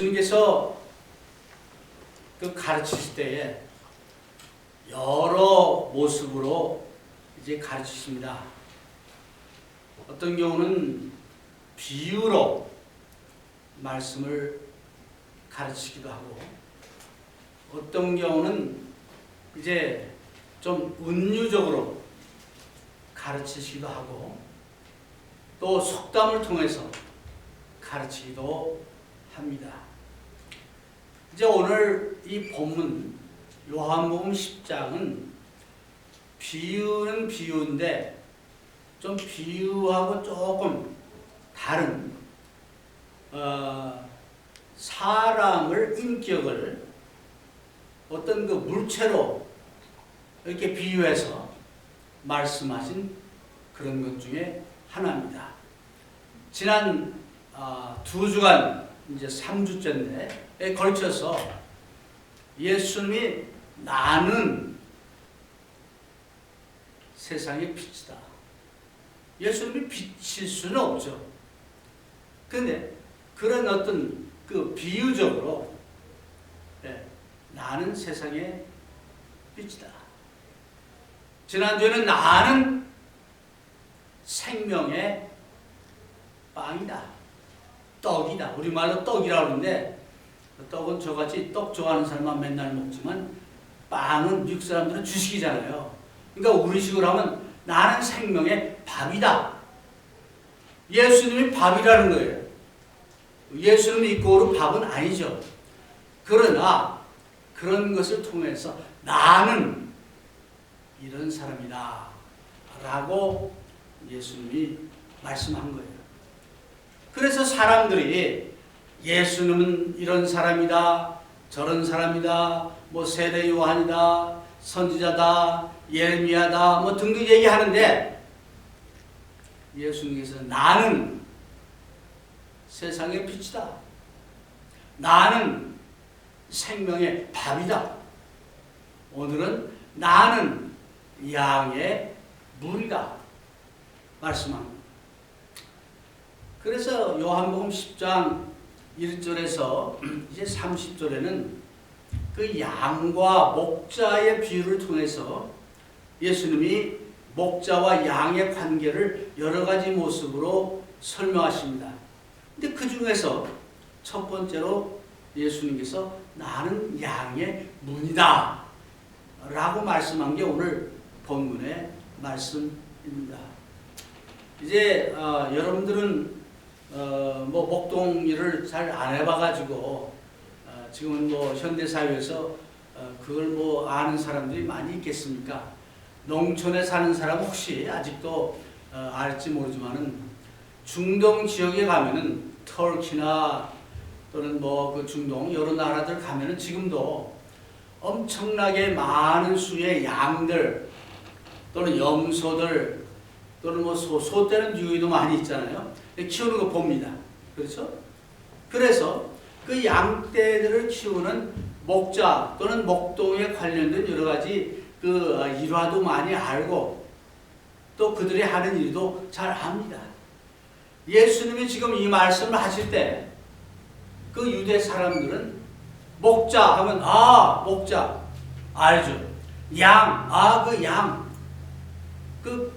예수님께서 그 가르치실 때에 여러 모습으로 이제 가르치십니다. 어떤 경우는 비유로 말씀을 가르치기도 하고, 어떤 경우는 이제 좀 은유적으로 가르치시기도 하고, 또 속담을 통해서 가르치기도 합니다. 이제 오늘 이 본문 요한복음 10장은 비유는 비유인데 좀 비유하고 조금 다른 사람을 인격을 어떤 그 물체로 이렇게 비유해서 말씀하신 그런 것 중에 하나입니다. 지난 2주간 이제 3주째인데 걸쳐서 예수님이 나는 세상의 빛이다. 예수님이 빛일 수는 없죠. 그런데 그런 어떤 그 비유적으로 나는 세상의 빛이다. 지난주에는 나는 생명의 빵이다. 떡이다. 우리말로 떡이라고 하는데 떡은 저같이 떡 좋아하는 사람만 맨날 먹지만 빵은 미국 사람들은 주식이잖아요. 그러니까 우리식으로 하면 나는 생명의 밥이다. 예수님이 밥이라는 거예요. 예수님이 이꼬르 밥은 아니죠. 그러나 그런 것을 통해서 나는 이런 사람이다 라고 예수님이 말씀한 거예요. 그래서 사람들이 예수님은 이런 사람이다, 저런 사람이다, 뭐 세례 요한이다, 선지자다, 예레미야다, 뭐 등등 얘기하는데 예수님께서 나는 세상의 빛이다. 나는 생명의 밥이다. 오늘은 나는 양의 물이다. 말씀합니다. 그래서 요한복음 10장 1절에서 이제 30절에는 그 양과 목자의 비유를 통해서 예수님이 목자와 양의 관계를 여러 가지 모습으로 설명하십니다. 근데 그 중에서 첫 번째로 예수님께서 나는 양의 문이다 라고 말씀한 게 오늘 본문의 말씀입니다. 이제 여러분들은 뭐 목동 일을 잘 안 해봐가지고 지금은 뭐 현대사회에서 그걸 뭐 아는 사람들이 많이 있겠습니까? 농촌에 사는 사람 혹시 아직도 알지 모르지만은 중동 지역에 가면은 터키나 또는 뭐 그 중동 여러 나라들 가면은 지금도 엄청나게 많은 수의 양들 또는 염소들 또는 뭐 소 때는 유기도 많이 있잖아요. 키우는 거 봅니다. 그렇죠? 그래서 그 양떼들을 키우는 목자 또는 목동에 관련된 여러 가지 그 일화도 많이 알고 또 그들이 하는 일도 잘 압니다. 예수님이 지금 이 말씀을 하실 때 그 유대 사람들은 목자 하면 목자 알죠? 양, 그 양.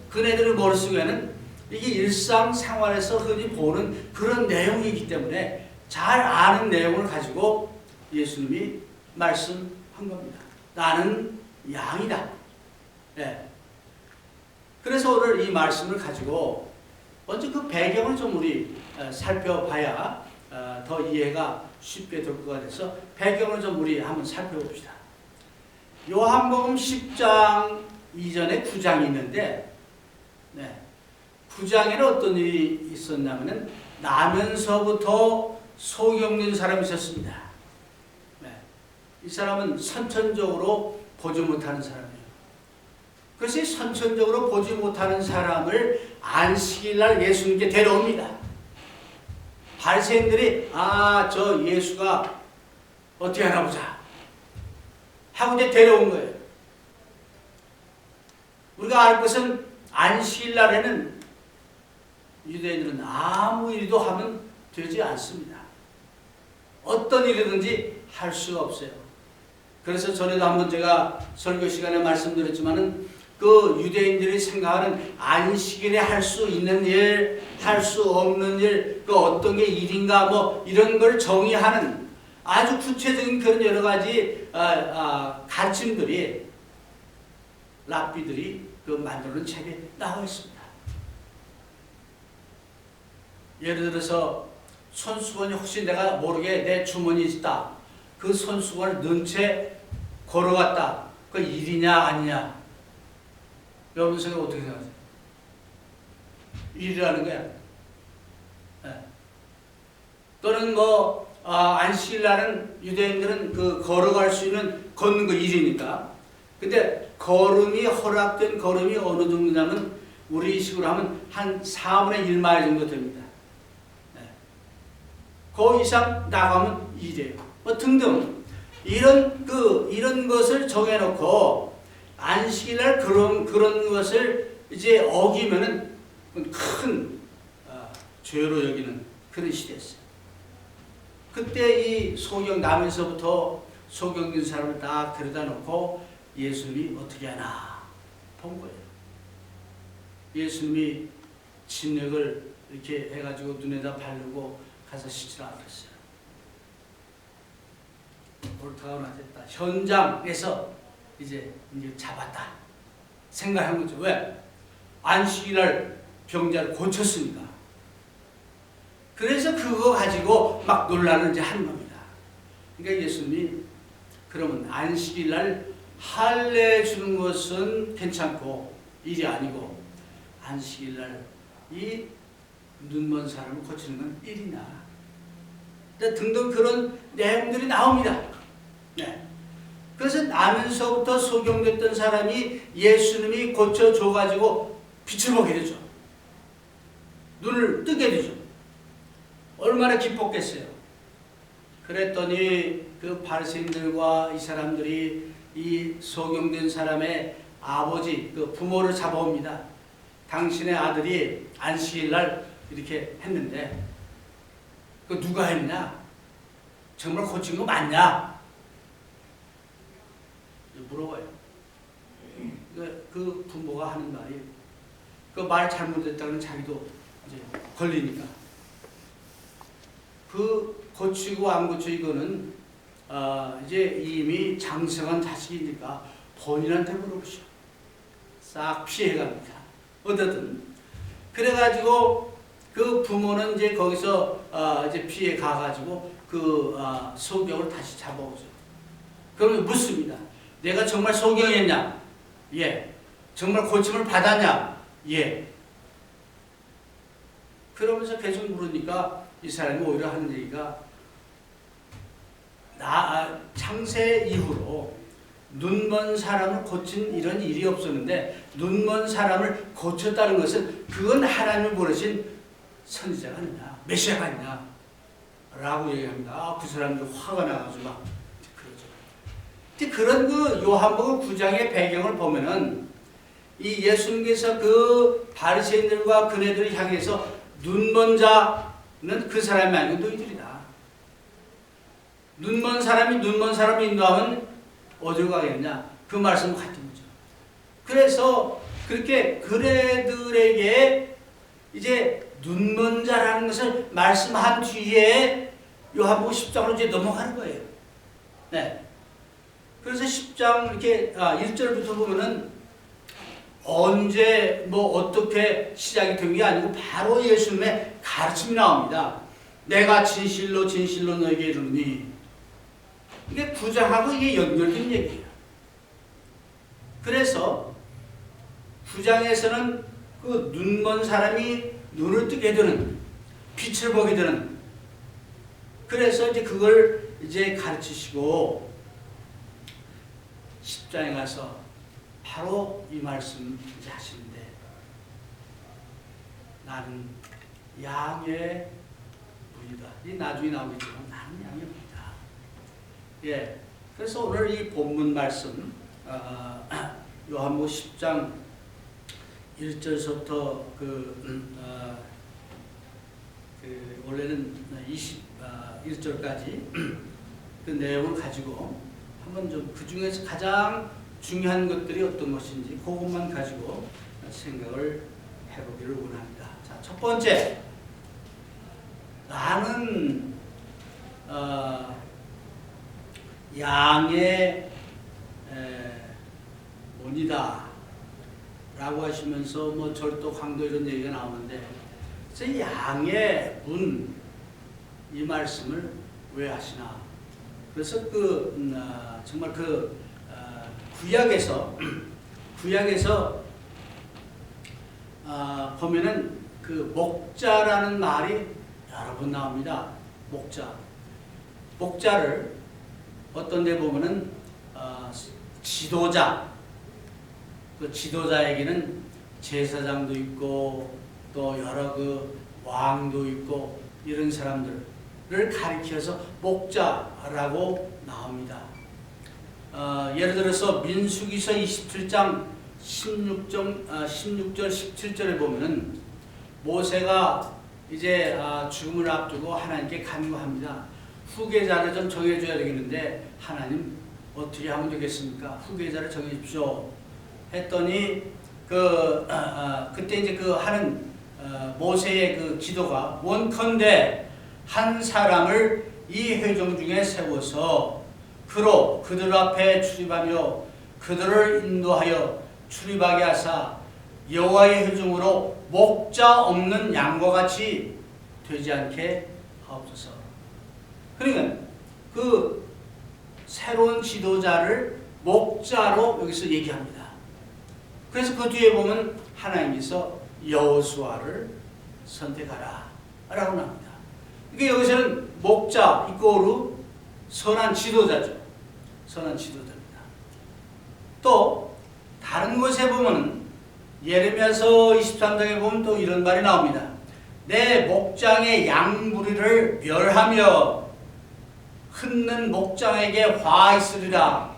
그네들의 머릿속에는 이게 일상생활에서 흔히 보는 그런 내용이기 때문에 잘 아는 내용을 가지고 예수님이 말씀한 겁니다. 나는 양이다. 네. 그래서 오늘 이 말씀을 가지고 먼저 그 배경을 좀 우리 살펴봐야 더 이해가 쉽게 될 것 같아서 배경을 좀 우리 한번 살펴봅시다. 요한복음 10장 이전에 9장이 있는데 9장에는 어떤 일이 있었냐면 나면서부터 속이 없는 사람이 있었습니다. 이 사람은 선천적으로 보지 못하는 사람이에요. 그래서 선천적으로 보지 못하는 사람을 안식일날 예수님께 데려옵니다. 바리새인들이 저 예수가 어떻게 하나 보자 하고 이제 데려온 거예요. 우리가 알 것은 안식일날에는 유대인들은 아무 일도 하면 되지 않습니다. 어떤 일이든지 할 수가 없어요. 그래서 전에도 한번 제가 설교 시간에 말씀드렸지만은 그 유대인들이 생각하는 안식일에 할 수 있는 일, 할 수 없는 일, 그 어떤 게 일인가 뭐 이런 걸 정의하는 아주 구체적인 그런 여러 가지 가르침들이 랍비들이 그 만드는 책에 나와 있습니다. 예를 들어서 손수건이 혹시 내가 모르게 내 주머니에 있다. 그 손수건을 넣은 채 걸어갔다. 그 일이냐 아니냐? 여러분 생각 어떻게 생각하세요? 일이라는 거야. 네. 또는 뭐 안식일날은 유대인들은 그 걸어갈 수 있는 걷는 거 일이니까. 근데 걸음이 허락된 걸음이 어느 정도냐면 우리 식으로 하면 한 4분의 1마일 정도 됩니다. 네. 그 이상 나가면 일이에요. 뭐 등등 이런 것을 정해놓고 안식일날 그런 것을 이제 어기면은 큰 죄로 여기는 그런 시대였어요. 그때 이 소경 남에서부터 소경된 사람을 딱 데려다 놓고 예수님이 어떻게 하나 본 거예요. 예수님이 진액을 이렇게 해가지고 눈에다 바르고 가서 씻으라 그랬어요. 옳다고 나됐다. 현장에서 이제 잡았다 생각한 거죠. 왜? 안식일날 병자를 고쳤으니까. 그래서 그거 가지고 막 논란을 이제 한 겁니다. 그러니까 예수님이 그러면 안식일날 할례 주는 것은 괜찮고 일이 아니고 안식일날 이 눈먼 사람을 고치는 건 일이냐? 등등 그런 내용들이 나옵니다. 네. 그래서 나면서부터 소경됐던 사람이 예수님이 고쳐줘가지고 빛을 보게 되죠. 눈을 뜨게 되죠. 얼마나 기뻤겠어요. 그랬더니 그 바리새인들과 이 사람들이 이 소경된 사람의 아버지, 그 부모를 잡아옵니다. 당신의 아들이 안식일날 이렇게 했는데 그 누가 했냐? 정말 고친 거 맞냐? 물어봐요. 그 부모가 하는 말이 그 말 잘못했다는 자기도 이제 걸리니까 그 고치고 안 고치고 이거는 이제 이미 장성한 자식이니까 본인한테 물어보시오. 싹 피해갑니다. 어쨌든 그래가지고 그 부모는 이제 거기서 이제 피해 가가지고 그 소경을 다시 잡아오죠. 그러면 묻습니다. 내가 정말 소경했냐? 예. 정말 고침을 받았냐? 예. 그러면서 계속 물으니까 이 사람이 오히려 하는 얘기가 창세 이후로 눈먼 사람을 고친 이런 일이 없었는데 눈먼 사람을 고쳤다는 것은 그건 하나님을 보내신 선지자가 아니냐, 메시아가 아니냐 라고 얘기합니다. 그 사람들 화가 나가지고 막 그러죠. 그런 그 요한복음 9장의 배경을 보면은 이 예수님께서 그 바리새인들과 그네들을 향해서 눈먼 자는 그 사람이 아니고 너희들이다. 눈먼 사람이 눈먼 사람을 인도하면 어디로 가겠냐? 그 말씀은 같은 거죠. 그래서 그렇게 그네들에게 이제 눈먼 자라는 것을 말씀한 뒤에 요한복음 10장으로 이제 넘어가는 거예요. 네. 그래서 10장 이렇게 1절부터 보면은 언제 뭐 어떻게 시작이 된 게 아니고 바로 예수님의 가르침이 나옵니다. 내가 진실로 진실로 너에게 이르노니 이게 9장하고 이게 연결된 얘기예요. 그래서 9장에서는 그 눈먼 사람이 눈을 뜨게 되는 빛을 보게 되는 그래서 이제 그걸 이제 가르치시고 10장에 가서 바로 이 말씀 이제 하시는데 나는 양의 무리다. 이 나중에 나오겠지만 나는 양의 무리다. 예. 그래서 오늘 이 본문 말씀 요한복음 10장 1절부터 원래는 1절까지 그 내용을 가지고 한번 좀 그 중에서 가장 중요한 것들이 어떤 것인지 그것만 가지고 생각을 해보기를 원합니다. 자, 첫 번째, 나는 양의 문이다 라고 하시면서 뭐 절도, 강도 이런 얘기가 나오는데 제 양의 문 이 말씀을 왜 하시나? 그래서 정말 구약에서 보면은 그 목자라는 말이 여러 번 나옵니다. 목자를 어떤 데 보면은 지도자, 그 지도자에게는 제사장도 있고 또 여러 그 왕도 있고 이런 사람들을 가리켜서 목자라고 나옵니다. 예를 들어서 민수기서 27장 16절 17절에 보면은 모세가 이제 죽음을 앞두고 하나님께 간구합니다. 후계자를 좀 정해줘야 되겠는데 하나님 어떻게 하면 되겠습니까? 후계자를 정해주십시오. 했더니 그때 이제 그 하는 모세의 그 기도가 원컨대 한 사람을 이 회중 중에 세워서 그들 앞에 출입하며 그들을 인도하여 출입하게 하사 여호와의 회중으로 목자 없는 양과 같이 되지 않게 하옵소서. 그러니까 그 새로운 지도자를 목자로 여기서 얘기합니다. 그래서 그 뒤에 보면 하나님께서 여호수아를 선택하라 라고 나옵니다. 그러니까 여기서는 목자 이꼬르 선한 지도자죠. 선한 지도자입니다. 또 다른 곳에 보면 예레미야서 23장에 보면 또 이런 말이 나옵니다. 내 목장의 양무리를 멸하며 흩는 목장에게 화 있으리라.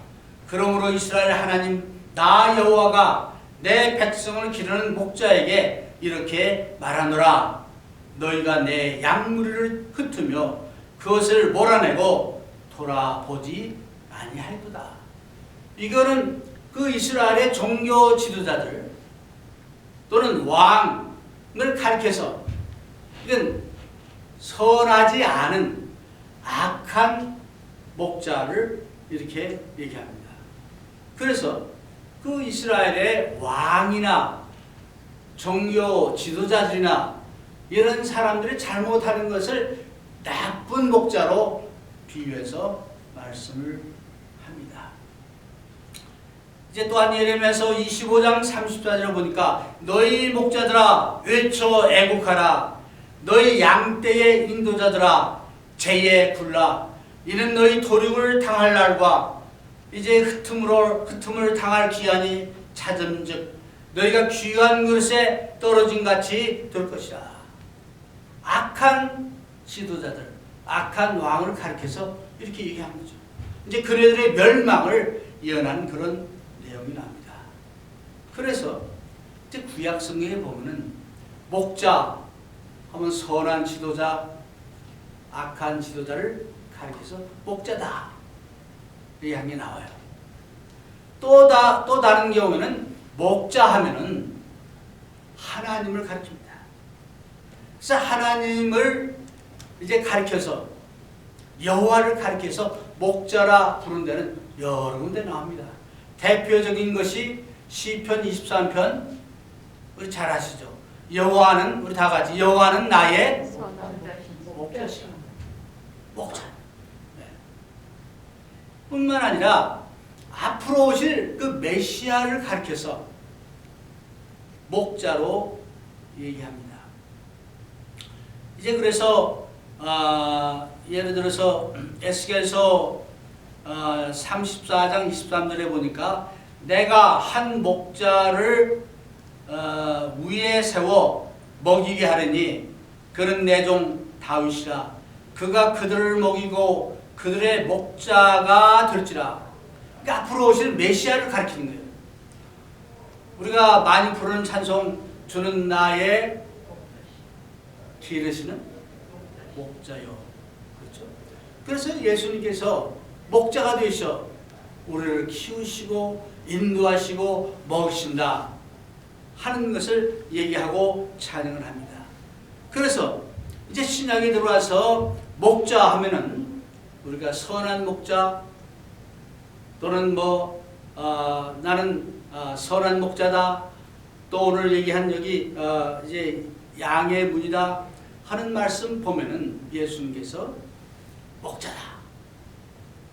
그러므로 이스라엘 하나님 나 여호와가 내 백성을 기르는 목자에게 이렇게 말하노라. 너희가 내 양무리를 흩으며 그것을 몰아내고 돌아보지 아니하리도다. 이거는 그 이스라엘의 종교 지도자들 또는 왕을 가리켜서 이건 선하지 않은 악한 목자를 이렇게 얘기합니다. 그래서 그 이스라엘의 왕이나 종교 지도자들이나 이런 사람들이 잘못하는 것을 나쁜 목자로 비유해서 말씀을 합니다. 이제 또한 예레미야서 25장 34절을 보니까 너희 목자들아 외쳐 애국하라. 너희 양떼의 인도자들아 제에 굴라. 이는 너희 도륙을 당할 날과 이제 흩음을 당할 기한이 찾은즉 너희가 귀한 그릇에 떨어진 같이 될 것이라. 악한 지도자들, 악한 왕을 가리켜서 이렇게 얘기한 거죠. 이제 그네들의 멸망을 예언한 그런 내용이 납니다. 그래서 이제 구약 성경에 보면은 목자 하면 선한 지도자, 악한 지도자를 가리켜서 목자다 이 향이 나와요. 또 다른 경우에는 목자 하면은 하나님을 가리킵니다. 그래서 하나님을 이제 가리켜서 여호와를 가리켜서 목자라 부른 데는 여러 군데 나옵니다. 대표적인 것이 시편 23편 우리 잘 아시죠? 여호와는 우리 다 같이 여호와는 나의 목자시다. 목자. 네. 뿐만 아니라 앞으로 오실 그 메시아를 가리켜서 목자로 얘기합니다. 이제 그래서 예를 들어서 에스겔서 34장 23절에 보니까 내가 한 목자를 위에 세워 먹이게 하려니 그는 내 종 다윗이라. 그가 그들을 먹이고 그들의 목자가 될지라. 그러니까 앞으로 오실 메시아를 가리키는 거예요. 우리가 많이 부르는 찬송 주는 나의 기르시는 목자요. 그렇죠? 그래서 예수님께서 목자가 되셔 우리를 키우시고 인도하시고 먹이신다 하는 것을 얘기하고 찬양을 합니다. 그래서 이제 신약에 들어와서 목자 하면은 우리가 선한 목자 또는 나는 선한 목자다, 또 오늘 얘기한 여기 이제 양의 문이다 하는 말씀 보면은 예수님께서 목자다,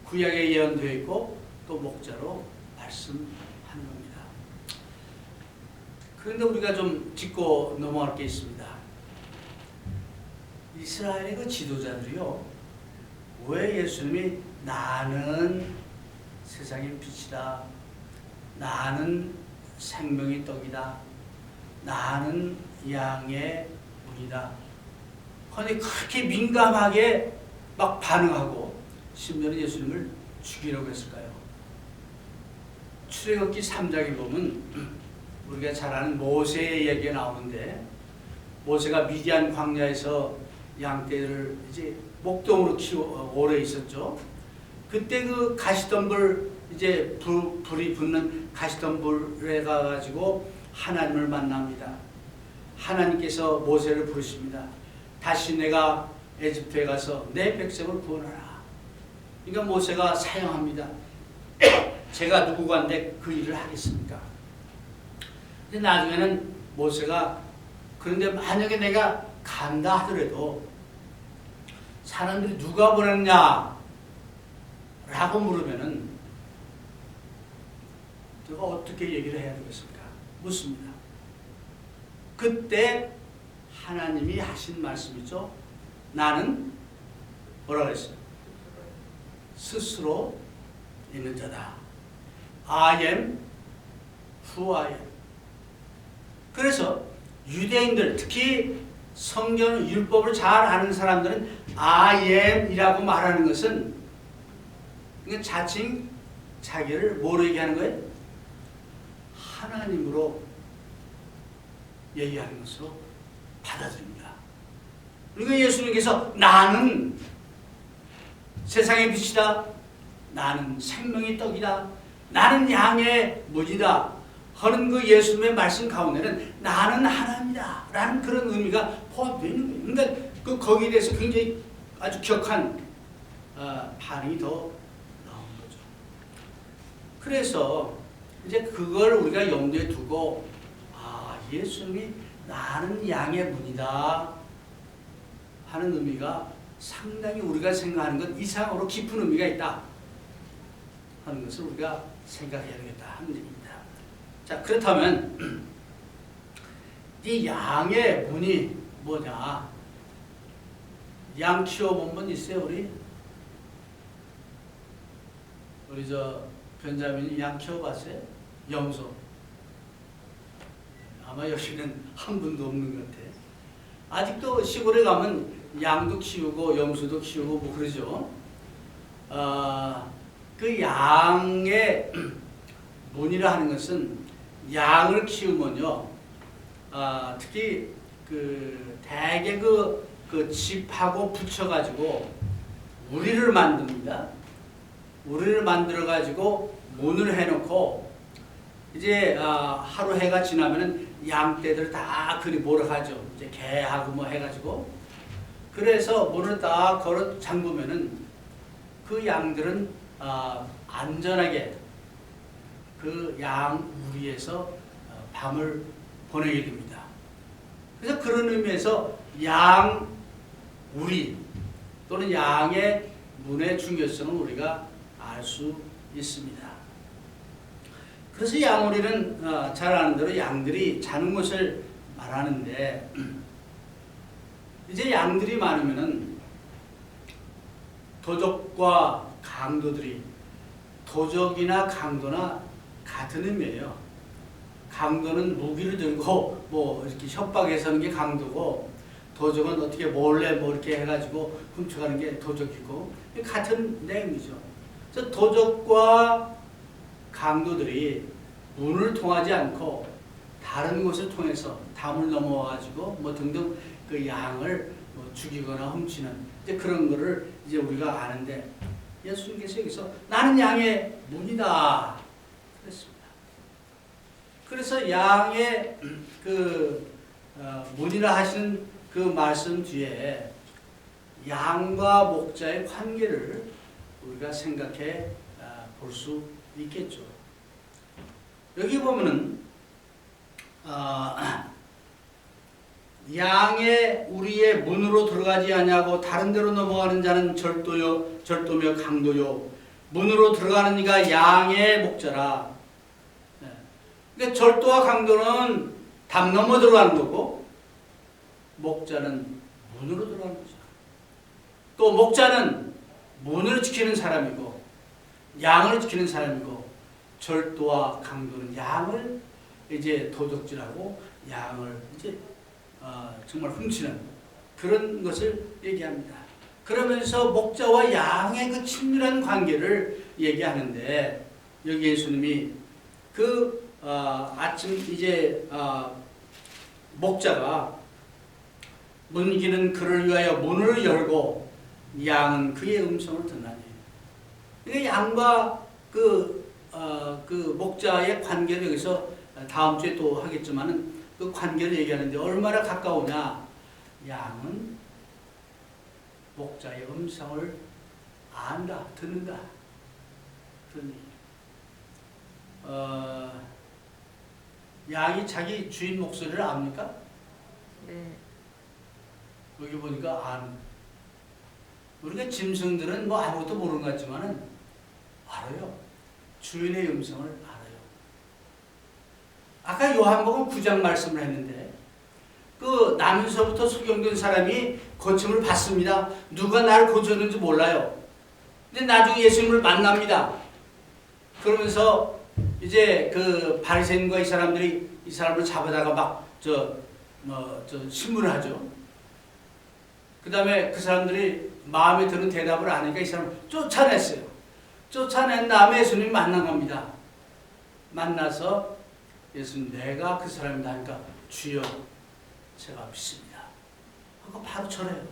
구약에 예언되어 있고 또 목자로 말씀하는 겁니다. 그런데 우리가 좀 짚고 넘어갈 게 있습니다. 이스라엘의 그 지도자들이요, 왜 예수님이 나는 세상의 빛이다, 나는 생명의 떡이다, 나는 양의 문이다 하니 그렇게 민감하게 막 반응하고 심지어는 예수님을 죽이려고 했을까요? 출애굽기 3장에 보면 우리가 잘 아는 모세의 이야기가 나오는데, 모세가 미디안 광야에서 양떼를 이제 목동으로 오래 있었죠. 그때 그 가시덤불, 이제 불이 붙는 가시덤불에 가가지고 하나님을 만납니다. 하나님께서 모세를 부르십니다. 다시 내가 에집트에 가서 내 백성을 구원하라. 그러니까 모세가 사용합니다. 제가 누구간데 그 일을 하겠습니까? 근데 나중에는 모세가, 그런데 만약에 내가 간다 하더라도 사람들이 누가 보냈냐 라고 물으면은 내가 어떻게 얘기를 해야 되겠습니까? 묻습니다. 그때 하나님이 하신 말씀이죠. 나는 뭐라 그랬어요? 스스로 있는 자다. I am who I am. 그래서 유대인들, 특히 성경 율법을 잘 아는 사람들은 I am 이라고 말하는 것은 그러니까 자칭 자기를 뭐로 얘기하는 거예요? 하나님으로 얘기하는 것으로 받아들입니다. 그러니까 예수님께서 나는 세상의 빛이다, 나는 생명의 떡이다, 나는 양의 문이다 하는 그 예수님의 말씀 가운데는 나는 하나님이다 라는 그런 의미가 포함되어 있는 거예요. 그러니까 거기에 대해서 굉장히 아주 격한 반응이 더 나온 거죠. 그래서 이제 그걸 우리가 염두에 두고 예수님이 나는 양의 문이다 하는 의미가 상당히 우리가 생각하는 것 이상으로 깊은 의미가 있다 하는 것을 우리가 생각해야 되겠다 하는 얘기입니다. 자, 그렇다면 이 양의 문이 뭐냐? 양 키워본 분 있어요? 우리 저 변자민이 양 키워봤어요? 염소. 아마 여기는 한 분도 없는 것 같아요. 아직도 시골에 가면 양도 키우고 염소도 키우고 뭐 그러죠. 그 양의 문이라 하는 것은 양을 키우면요, 특히 대개 그 집하고 붙여가지고 우리를 만듭니다. 우리를 만들어가지고 문을 해놓고 이제 하루 해가 지나면은 양떼들 다 그리 몰아가죠. 이제 개하고 뭐 해가지고. 그래서 문을 다 걸어 잠그면은 그 양들은 안전하게 그 양 우리에서 밤을 보내게 됩니다. 그래서 그런 의미에서 양 우리 또는 양의 문의 중요성을 우리가 알 수 있습니다. 그래서 양우리는 잘 아는 대로 양들이 자는 곳을 말하는데, 이제 양들이 많으면은 도적과 강도들이, 도적이나 강도나 같은 의미예요. 강도는 무기를 들고 뭐 이렇게 협박해서는 게 강도고, 도적은 어떻게 몰래 뭐 이렇게 해가지고 훔쳐가는 게 도적이고, 같은 내용이죠. 그래서 도적과 강도들이 문을 통하지 않고 다른 곳을 통해서 담을 넘어와가지고 뭐 등등 그 양을 뭐 죽이거나 훔치는 이제 그런 거를 이제 우리가 아는데 예수님께서 여기서 나는 양의 문이다 그랬습니다. 그래서 양의 문이라 하시는 그 말씀 뒤에 양과 목자의 관계를 우리가 생각해 볼 수 있겠죠. 여기 보면은 양의 우리의 문으로 들어가지 아니하고 다른 데로 넘어가는 자는 절도며 강도요 문으로 들어가는 이가 양의 목자라. 그러니까 절도와 강도는 담 넘어 들어가는 거고 목자는 문으로 들어가는 거죠. 또 목자는 문을 지키는 사람이고 양을 지키는 사람이고 절도와 강도는 양을 이제 도둑질하고 양을 이제 정말 훔치는 그런 것을 얘기합니다. 그러면서 목자와 양의 그 친밀한 관계를 얘기하는데 여기 예수님이 아침 이제 목자가 문기는 그를 위하여 문을 열고 양은 그의 음성을 듣나니. 그러니까 양과 그 목자의 관계를 여기서 다음 주에 또 하겠지만은 그 관계를 얘기하는데 얼마나 가까우냐. 양은 목자의 음성을 안다, 듣는다. 듣니. 양이 자기 주인 목소리를 압니까? 네. 여기 보니까 우리가 짐승들은 뭐 아무것도 모르는 것 같지만은 알아요. 주인의 음성을 알아요. 아까 요한복음 9장 말씀을 했는데 그 나면서부터 소경된 사람이 고침을 받습니다. 누가 나를 고쳤는지 몰라요. 근데 나중에 예수님을 만납니다. 그러면서 이제 그 바리새인과 이 사람들이 이 사람을 잡아다가 막 신문을 하죠. 그 다음에 그 사람들이 마음에 드는 대답을 안 하니까 이 사람을 쫓아냈어요. 쫓아낸 다음에 예수님 만난 겁니다. 만나서 예수님 내가 그 사람이다 하니까 주여 제가 믿습니다 하고 바로 절해요.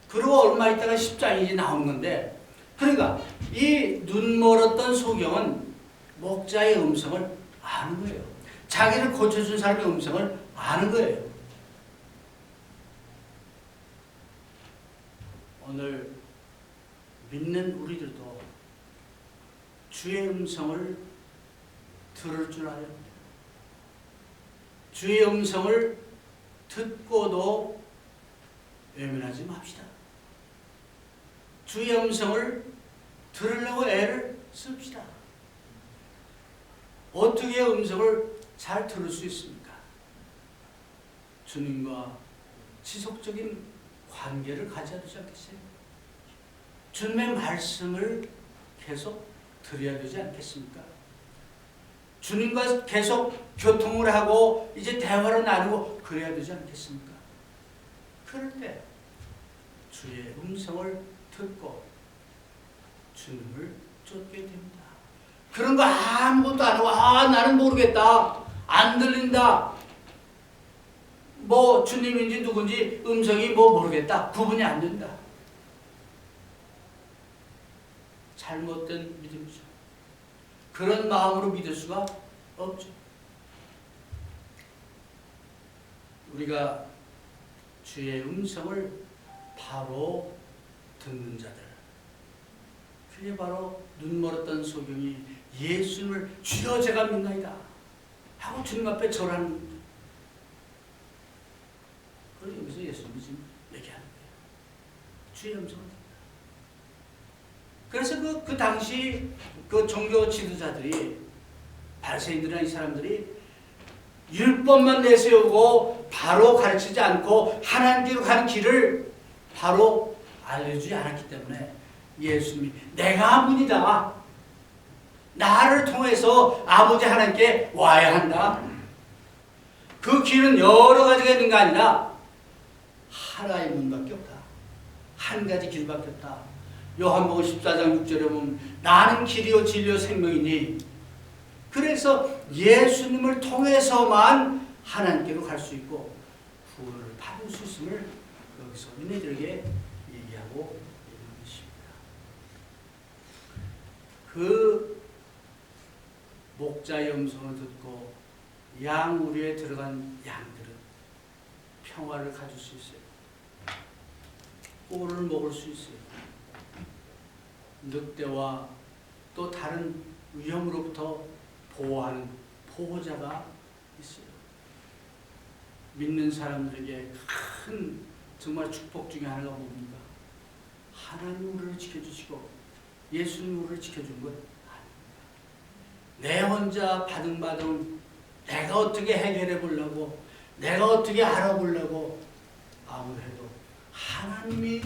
그리고 얼마 있다가 십장이 나온 건데 그러니까 이 눈멀었던 소경은 목자의 음성을 아는 거예요. 자기를 고쳐준 사람의 음성을 아는 거예요. 오늘 믿는 우리들도 주의 음성을 들을 줄 알아야 합니다. 주의 음성을 듣고도 외면하지 맙시다. 주의 음성을 들으려고 애를 씁시다. 어떻게 음성을 잘 들을 수 있습니까? 주님과 지속적인 관계를 가져야 되지 않겠어요? 주님의 말씀을 계속 드려야 되지 않겠습니까? 주님과 계속 교통을 하고 이제 대화를 나누고 그래야 되지 않겠습니까? 그럴 때 주의 음성을 듣고 주님을 쫓게 됩니다. 그런 거 아무것도 안 하고 나는 모르겠다. 안 들린다. 뭐 주님인지 누군지 음성이 뭐 모르겠다. 구분이 안 된다. 잘못된 믿음이죠. 그런 마음으로 믿을 수가 없죠. 우리가 주의 음성을 바로 듣는 자들, 그게 바로 눈멀었던 소경이 예수님을 주여 제가 믿나이다 하고 주님 앞에 절하는, 그래서 여기서 예수님이 지금 얘기하는 거예요. 주의 음성을 듣는다. 그래서 그 당시 그 종교 지도자들이, 바리새인들이나 이 사람들이 율법만 내세우고 바로 가르치지 않고 하나님께로 가는 길을 바로 알려주지 않았기 때문에 예수님이 내가 문이다. 나를 통해서 아버지 하나님께 와야 한다. 그 길은 여러 가지가 있는 거 아니라 하나의 문밖에 없다. 한 가지 길밖에 없다. 요한복음 14장 6절에 보면 나는 길이요 진리요 생명이니, 그래서 예수님을 통해서만 하나님께로 갈 수 있고 구원을 받을 수 있음을 여기서 우리들에게 하고 있는 것입니다. 그 목자의 음성을 듣고 양 우리에 들어간 양들은 평화를 가질 수 있어요. 꿀을 먹을 수 있어요. 늑대와 또 다른 위험으로부터 보호하는 보호자가 있어요. 믿는 사람들에게 큰 정말 축복 중에 하나가 뭡니까? 하나님 우리를 지켜주시고 예수님 우리를 지켜준 것 아닙니다. 내 혼자 바둥바둥 내가 어떻게 해결해 보려고 내가 어떻게 알아보려고 아무래도 하나님이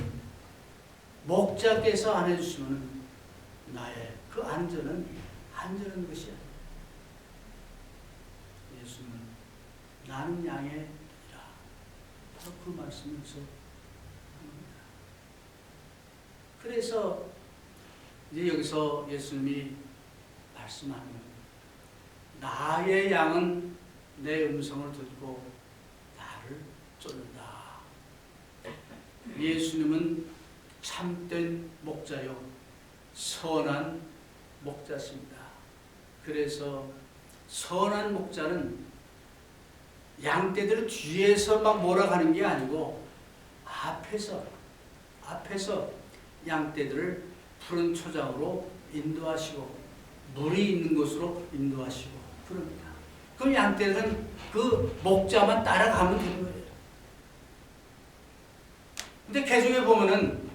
목자께서 안 해주시면 나의 그 안전한 것이 아니에요. 예수는 나는 양의 이라 바로 그 말씀에서 합니다. 그래서 이제 여기서 예수님이 말씀하는 나의 양은 내 음성을 듣고 나를 쫓는다. 예수님은 참된 목자요 선한 목자십니다. 그래서 선한 목자는 양떼들 뒤에서 막 몰아가는 게 아니고 앞에서 양떼들을 푸른 초장으로 인도하시고 물이 있는 곳으로 인도하시고 그럽니다. 그럼 양떼들은 그 목자만 따라가면 되는 거예요. 근데 개중에 보면은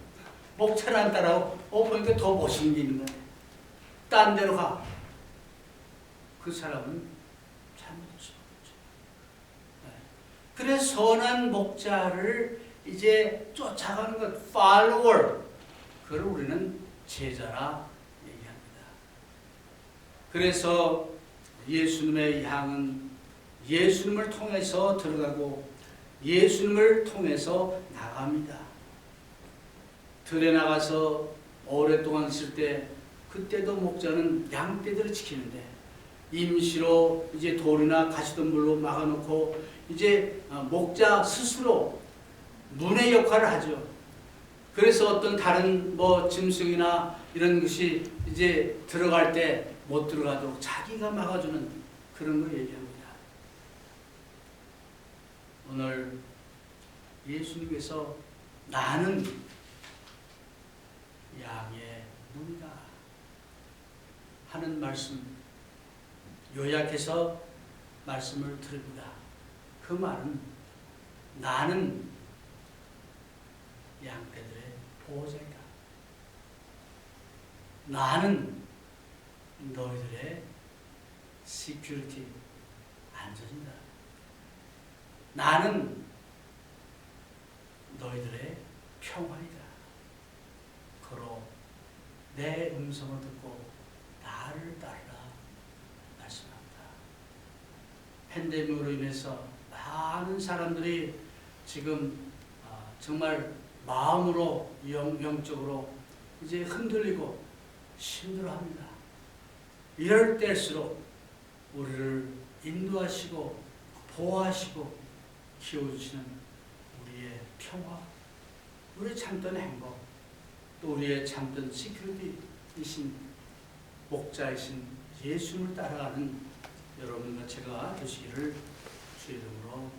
목자를 안 따라오고 보니까 더 멋있는 게 있는 거예요. 딴 데로 가. 그 사람은 잘못했어. 그래서 선한 목자를 이제 쫓아가는 것, follower. 그걸 우리는 제자라 얘기합니다. 그래서 예수님의 양은 예수님을 통해서 들어가고 예수님을 통해서 나갑니다. 들에 나가서 오랫동안 있을 때 그때도 목자는 양떼들을 지키는데 임시로 이제 돌이나 가시덤불로 막아놓고 이제 목자 스스로 문의 역할을 하죠. 그래서 어떤 다른 짐승이나 이런 것이 이제 들어갈 때 못 들어가도록 자기가 막아주는 그런 걸 얘기합니다. 오늘 예수님께서 나는 양의 눈이다 하는 말씀 요약해서 말씀을 드립니다. 그 말은 나는 양떼들의 보호자이다. 나는 너희들의 시큐리티 안전이다. 나는 너희들의 평화이다. 그로 내 음성을 듣고 나를 따르라 말씀합니다. 팬데믹으로 인해서 많은 사람들이 지금 정말 마음으로 영적으로 이제 흔들리고 힘들어합니다. 이럴 때일수록 우리를 인도하시고 보호하시고 키워주시는 우리의 평화, 우리의 참된 행복, 또 우리의 참된 시큐리티이신 목자이신 예수님을 따라가는 여러분과 제가 되시기를 주의 이름으로